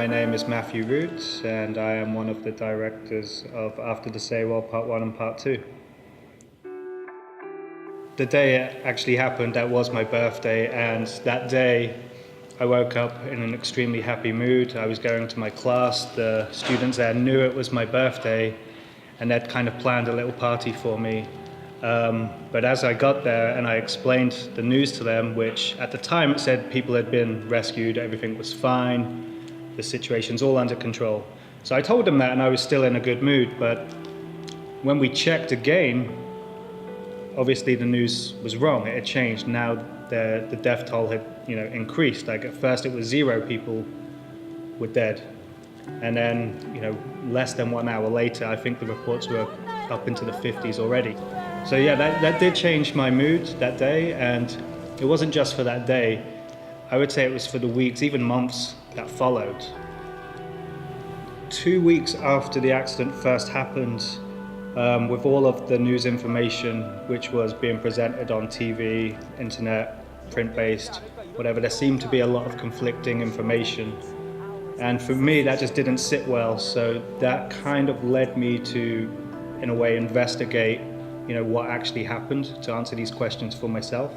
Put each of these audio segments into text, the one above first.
My name is Matthew Roots, and I am one of the directors of After the Sewol Part 1 and Part 2. The day it actually happened, that was my birthday, and that day I woke up in an extremely happy mood. I was going to my class, the students there knew it was my birthday, and they'd kind of planned a little party for me. But as I got there and I explained the news to them, which at the time it said people had been rescued, everything was fine, the situation's all under control. So I told them that and I was still in a good mood, but when we checked again, obviously the news was wrong, it had changed. Now the death toll had increased. Like at first it was 0 people were dead. And then, less than 1 hour later, I think the reports were up into the 50s already. So yeah, that did change my mood that day, and it wasn't just for that day. I would say it was for the weeks, even months that followed. 2 weeks after the accident first happened, with all of the news information which was being presented on TV, internet, print-based, whatever, there seemed to be a lot of conflicting information. And for me, that just didn't sit well, so that kind of led me to, in a way, investigate what actually happened, to answer these questions for myself.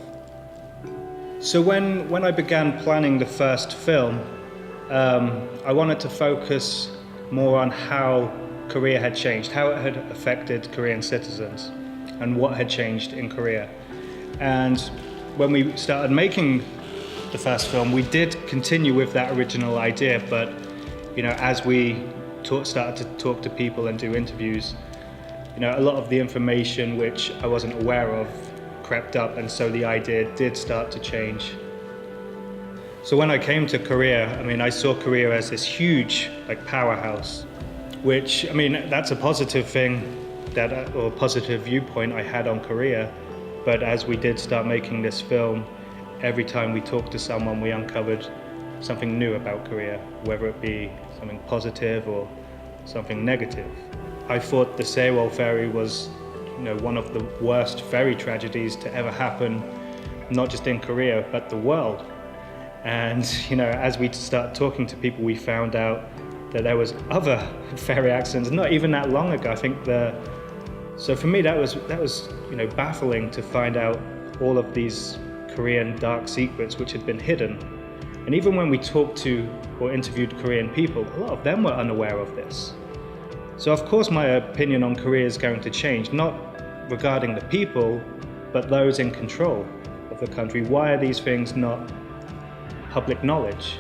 So when I began planning the first film, I wanted to focus more on how Korea had changed, how it had affected Korean citizens, and what had changed in Korea. And when we started making the first film, we did continue with that original idea, but as we started to talk to people and do interviews, a lot of the information which I wasn't aware of crept up, and so the idea did start to change. So when I came to Korea, I saw Korea as this huge powerhouse, which that's a positive thing, or a positive viewpoint I had on Korea. But as we did start making this film, every time we talked to someone, we uncovered something new about Korea, whether it be something positive or something negative. I thought the Sewol ferry was, one of the worst ferry tragedies to ever happen, not just in Korea, but the world. And, as we started talking to people, we found out that there was other ferry accidents, not even that long ago. I think so for me, that was baffling to find out all of these Korean dark secrets which had been hidden. And even when we talked to or interviewed Korean people, a lot of them were unaware of this. So of course my opinion on Korea is going to change, not regarding the people, but those in control of the country. Why are these things not public knowledge?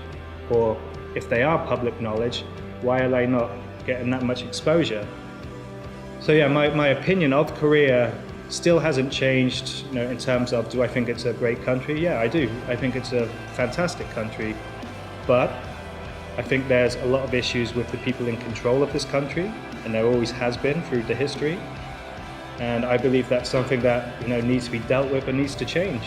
Or if they are public knowledge, why are they not getting that much exposure? So yeah, my opinion of Korea still hasn't changed, in terms of, do I think it's a great country? Yeah, I do. I think it's a fantastic country. But I think there's a lot of issues with the people in control of this country, and there always has been through the history. And I believe that's something that needs to be dealt with and needs to change.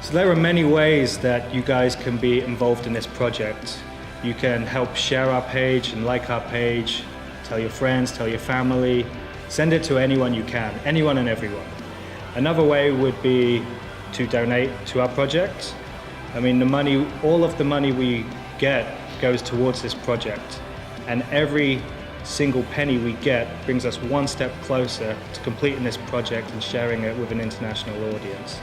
So there are many ways that you guys can be involved in this project. You can help share our page and like our page, tell your friends, tell your family, send it to anyone you can, anyone and everyone. Another way would be to donate to our project. All of the money we get goes towards this project, and every single penny we get brings us one step closer to completing this project and sharing it with an international audience.